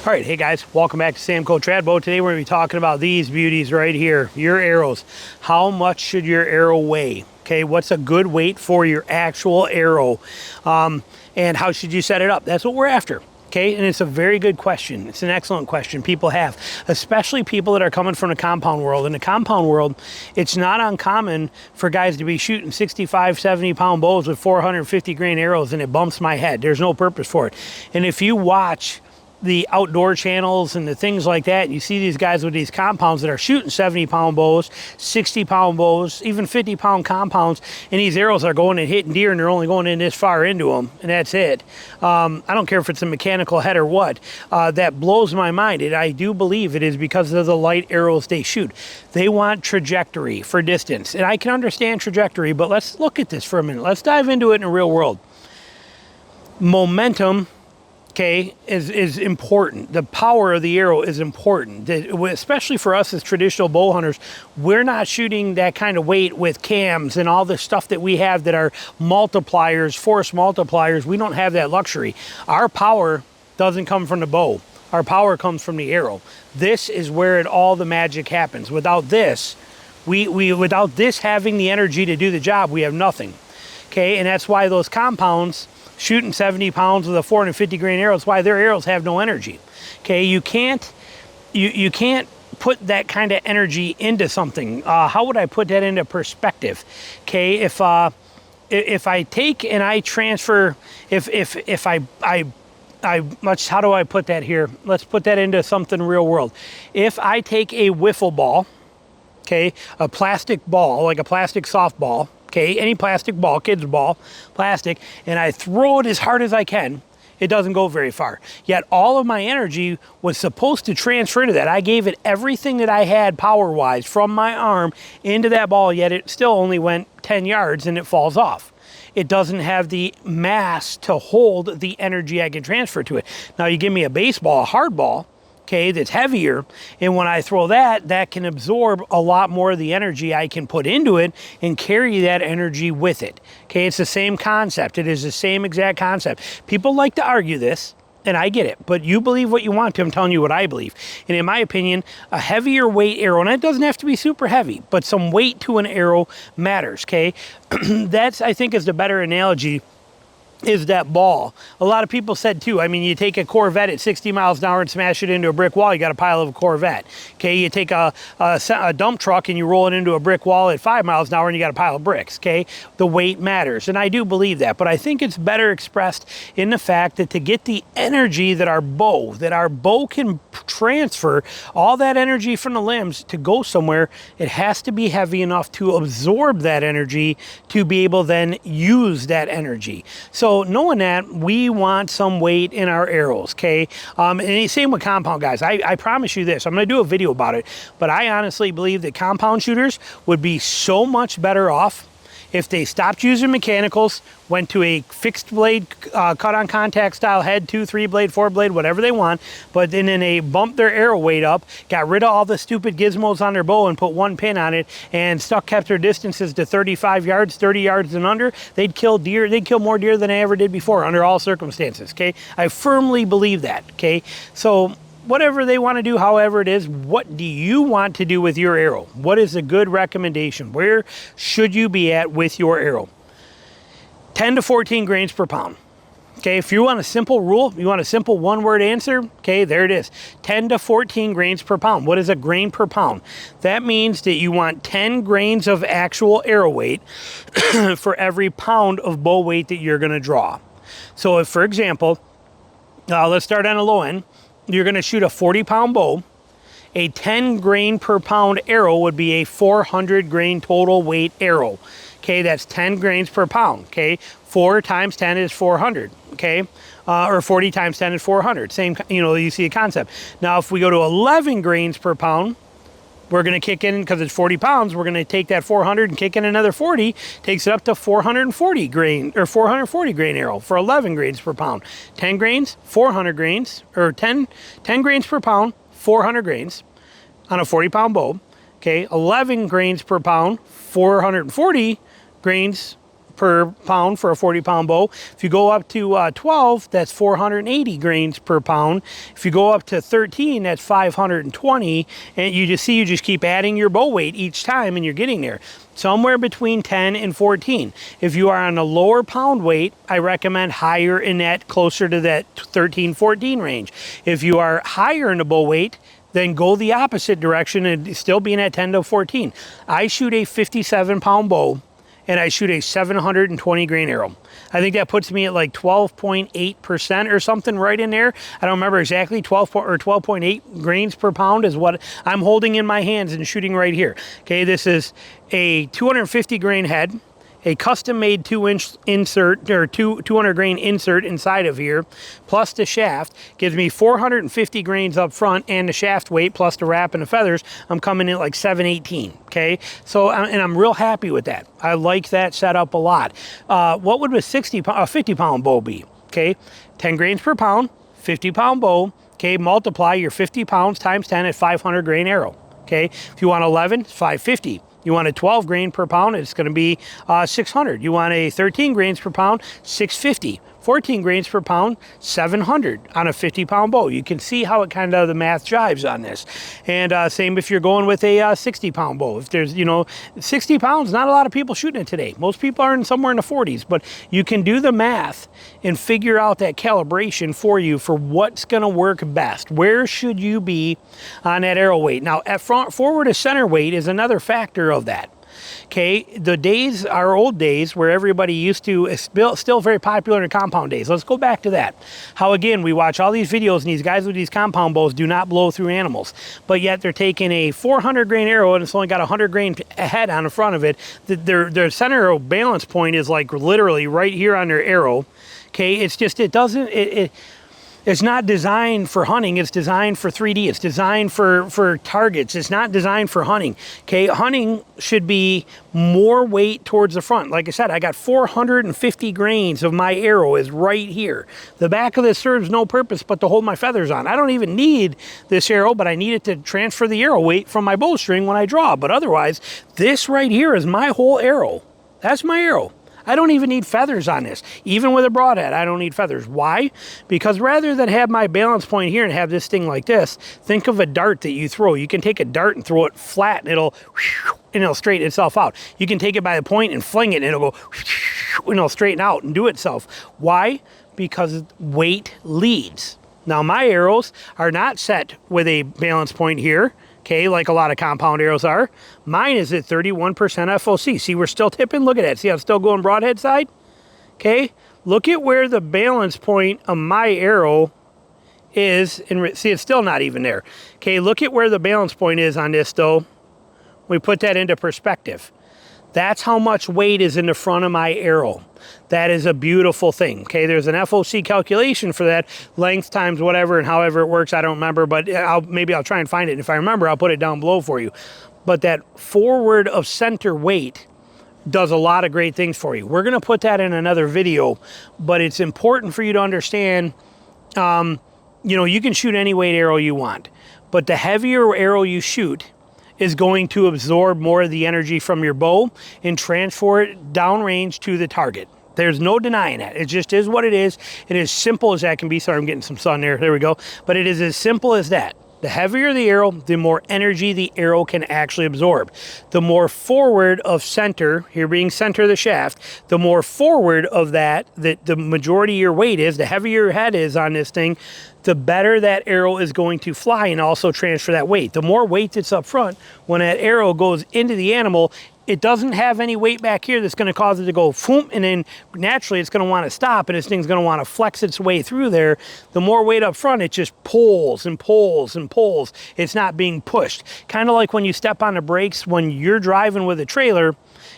All right, hey guys, welcome back to Samco Trad Bow. Today we're going to be talking about these beauties right here, your arrows. How much should your arrow weigh? Okay, what's a good weight for your actual arrow? And how should you set it up? That's what we're after. Okay, and it's a very good question. It's an excellent question people have, especially people that are coming from the compound world. In the compound world, it's not uncommon for guys to be shooting 65, 70 pound bows with 450 grain arrows and it bumps my head. There's no purpose for it. And if you watch the outdoor channels and the things like that, and you see these guys with these compounds that are shooting 70 pound bows, 60 pound bows, even 50 pound compounds, and these arrows are going and hitting deer and they're only going in this far into them, and that's it. I don't care if it's a mechanical head or what. That blows my mind, and I do believe it is because of the light arrows they shoot. They want trajectory for distance, and I can understand trajectory, but let's look at this for a minute. Let's dive into it in the real world. Momentum, okay, is important. The power of the arrow is important, especially for us as traditional bow hunters. We're not shooting that kind of weight with cams and all the stuff that we have that are multipliers, force multipliers. We don't have that luxury. Our power doesn't come from the bow. Our power comes from the arrow. This is where all the magic happens. Without this, without this having the energy to do the job, we have nothing. Okay, and that's why those compounds shooting 70 pounds with a 450 grain arrow, that's why their arrows have no energy. Okay, you can't put that kind of energy into something. How would I put that into perspective? Okay, if I take and I transfer, if I how do I put that here? Let's put that into something real world. If I take a wiffle ball, okay, a plastic ball, like a plastic softball, okay, any plastic ball, kid's ball, plastic, and I throw it as hard as I can, it doesn't go very far. Yet all of my energy was supposed to transfer into that. I gave it everything that I had power-wise from my arm into that ball, yet it still only went 10 yards and it falls off. It doesn't have the mass to hold the energy I can transfer to it. Now you give me a baseball, a hard ball, okay, that's heavier, and when I throw that can absorb a lot more of the energy I can put into it and carry that energy with it. Okay, it's the same concept. It is the same exact concept. People like to argue this, and I get it, but you believe what you want to. I'm telling you what I believe. And in my opinion, a heavier weight arrow, and it doesn't have to be super heavy, but some weight to an arrow matters, okay? That's, I think, is the better analogy, is that ball. A lot of people said too, I mean, you take a Corvette at 60 miles an hour and smash it into a brick wall, you got a pile of a Corvette. Okay, you take a dump truck and you roll it into a brick wall at 5 miles an hour and you got a pile of bricks. Okay, the weight matters, and I do believe that, but I think it's better expressed in the fact that to get the energy that our bow can transfer, all that energy from the limbs to go somewhere, it has to be heavy enough to absorb that energy to be able then use that energy. So knowing that, we want some weight in our arrows, okay? And same with compound guys. I promise you this, I'm gonna do a video about it, but I honestly believe that compound shooters would be so much better off if they stopped using mechanicals, went to a fixed blade, cut on contact style head, 2, 3 blade, 4 blade, whatever they want, but then they bumped their arrow weight up, got rid of all the stupid gizmos on their bow and put one pin on it, and kept their distances to 35 yards, 30 yards and under, they'd kill deer, they'd kill more deer than they ever did before under all circumstances, okay? I firmly believe that, okay? So whatever they want to do, however it is, what do you want to do with your arrow? What is a good recommendation? Where should you be at with your arrow? 10 to 14 grains per pound. Okay, if you want a simple rule, you want a simple one-word answer, okay, there it is. 10 to 14 grains per pound. What is a grain per pound? That means that you want 10 grains of actual arrow weight for every pound of bow weight that you're going to draw. So if, for example, let's start on a low end. You're going to shoot a 40-pound bow. A 10 grain per pound arrow would be a 400 grain total weight arrow. Okay, that's 10 grains per pound. Okay, 4 times 10 is 400. Okay, or 40 times 10 is 400. Same, you see a concept. Now, if we go to 11 grains per pound, we're going to kick in, because it's 40 pounds, we're going to take that 400 and kick in another 40, takes it up to 440 grain, or 440 grain arrow for 11 grains per pound. 10 grains, 400 grains, or 10 grains per pound, 400 grains on a 40-pound bow. Okay, 11 grains per pound, 440 grains per pound for a 40-pound bow. If you go up to 12, that's 480 grains per pound. If you go up to 13, that's 520. And you just keep adding your bow weight each time, and you're getting there. Somewhere between 10 and 14. If you are on a lower pound weight, I recommend higher in that, closer to that 13, 14 range. If you are higher in the bow weight, then go the opposite direction and still being at 10 to 14. I shoot a 57-pound bow, and I shoot a 720 grain arrow. I think that puts me at like 12.8% or something right in there. I don't remember exactly, 12.8 grains per pound is what I'm holding in my hands and shooting right here. Okay, this is a 250 grain head, a custom-made 2-inch insert, or 200 grain insert inside of here, plus the shaft, gives me 450 grains up front, and the shaft weight plus the wrap and the feathers, I'm coming in at like 718, okay? So, and I'm real happy with that. I like that setup a lot. What would a 50-pound bow be? Okay, 10 grains per pound, 50-pound bow, okay, multiply your 50 pounds times 10 at 500 grain arrow, okay? If you want 11, it's 550. You want a 12 grain per pound, it's going to be 600. You want a 13 grains per pound, 650. 14 grains per pound, 700 on a 50-pound bow. You can see how it kind of, the math jives on this. And same if you're going with a 60-pound bow. If there's, 60 pounds, not a lot of people shooting it today. Most people are somewhere in the 40s, but you can do the math and figure out that calibration for you for what's going to work best. Where should you be on that arrow weight? Now, at forward to center weight is another factor of that. Okay, the days, our old days, where everybody used to, still very popular in compound days. Let's go back to that. How, again, we watch all these videos, and these guys with these compound bows do not blow through animals. But yet they're taking a 400 grain arrow, and it's only got a 100 grain head on the front of it. Their center balance point is like literally right here on their arrow. Okay, it's just, it's not designed for hunting, it's designed for 3D, it's designed for targets, it's not designed for hunting. Okay, hunting should be more weight towards the front. Like I said, I got 450 grains of my arrow is right here. The back of this serves no purpose but to hold my feathers on. I don't even need this arrow, but I need it to transfer the arrow weight from my bowstring when I draw. But otherwise, this right here is my whole arrow. That's my arrow. I don't even need feathers on this. Even with a broadhead, I don't need feathers. Why? Because rather than have my balance point here and have this thing like this, think of a dart that you throw. You can take a dart and throw it flat, and it'll straighten itself out. You can take it by the point and fling it, and it'll go, and it'll straighten out and do itself. Why? Because weight leads. Now, my arrows are not set with a balance point here, okay, like a lot of compound arrows are. Mine is at 31% FOC. See, we're still tipping. Look at that. See, I'm still going broadhead side? Okay, look at where the balance point of my arrow is. And see, it's still not even there. Okay, look at where the balance point is on this, though. We put that into perspective. That's how much weight is in the front of my arrow. That is a beautiful thing. Okay, there's an FOC calculation for that, length times whatever, and however it works, I don't remember, but maybe I'll try and find it. And if I remember, I'll put it down below for you. But that forward of center weight does a lot of great things for you. We're going to put that in another video, but it's important for you to understand, you can shoot any weight arrow you want, but the heavier arrow you shoot is going to absorb more of the energy from your bow and transfer it downrange to the target. There's no denying that. It just is what it is. And as simple as that can be. Sorry, I'm getting some sun there. There we go. But it is as simple as that. The heavier the arrow, the more energy the arrow can actually absorb. The more forward of center, here being center of the shaft, the more forward of that, the majority of your weight is, the heavier your head is on this thing, the better that arrow is going to fly and also transfer that weight. The more weight that's up front, when that arrow goes into the animal, it doesn't have any weight back here that's going to cause it to go boom, and then naturally it's going to want to stop, and this thing's going to want to flex its way through there. The more weight up front, it just pulls and pulls and pulls. It's not being pushed. Kind of like when you step on the brakes when you're driving with a trailer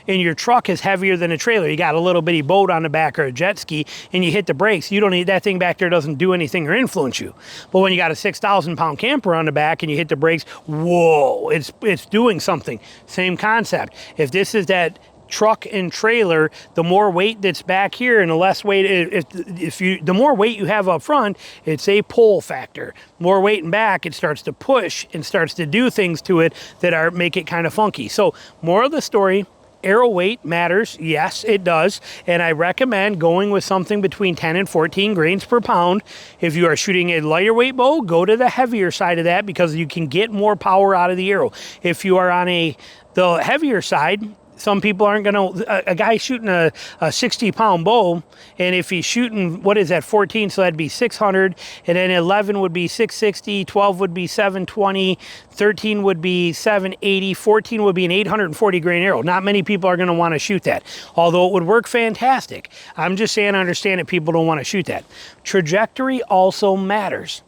and your truck is heavier than a trailer. You got a little bitty boat on the back or a jet ski, and you hit the brakes. You don't need that thing back there, doesn't do anything or influence you. But when you got a 6,000-pound camper on the back and you hit the brakes, whoa, it's doing something. Same concept. If this is that truck and trailer, the more weight that's back here and the less weight, the more weight you have up front, it's a pull factor. More weight in back, it starts to push and starts to do things to it that make it kind of funky. So, moral of the story, arrow weight matters. Yes, it does. And I recommend going with something between 10 and 14 grains per pound. If you are shooting a lighter weight bow, go to the heavier side of that because you can get more power out of the arrow. If you are on the heavier side, some people aren't going to, a guy shooting a 60-pound bow, and if he's shooting, what is that, 14, so that'd be 600, and then 11 would be 660, 12 would be 720, 13 would be 780, 14 would be an 840 grain arrow. Not many people are going to want to shoot that, although it would work fantastic. I'm just saying, I understand that people don't want to shoot that. Trajectory also matters.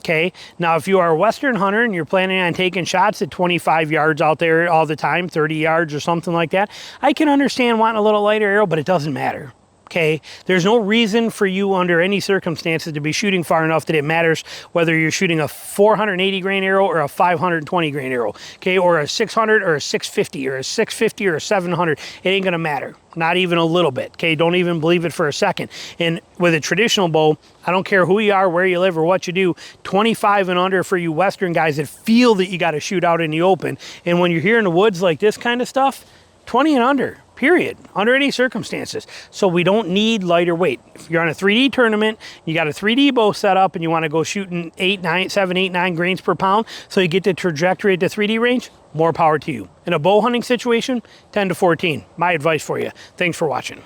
Okay, now if you are a Western hunter and you're planning on taking shots at 25 yards out there all the time, 30 yards or something like that, I can understand wanting a little lighter arrow, but it doesn't matter. Okay, there's no reason for you under any circumstances to be shooting far enough that it matters whether you're shooting a 480 grain arrow or a 520 grain arrow, okay, or a 600 or a 650 or a 650 or a 700. It ain't gonna matter, not even a little bit. Okay, don't even believe it for a second. And with a traditional bow, I don't care who you are, where you live, or what you do, 25 and under for you Western guys that feel that you got to shoot out in the open. And when you're here in the woods like this kind of stuff, 20 and under. Period, under any circumstances. So we don't need lighter weight. If you're on a 3D tournament, you got a 3D bow set up and you want to go shooting 7, 8, 9 grains per pound so you get the trajectory at the 3D range, more power to you. In a bow hunting situation, 10 to 14. My advice for you. Thanks for watching.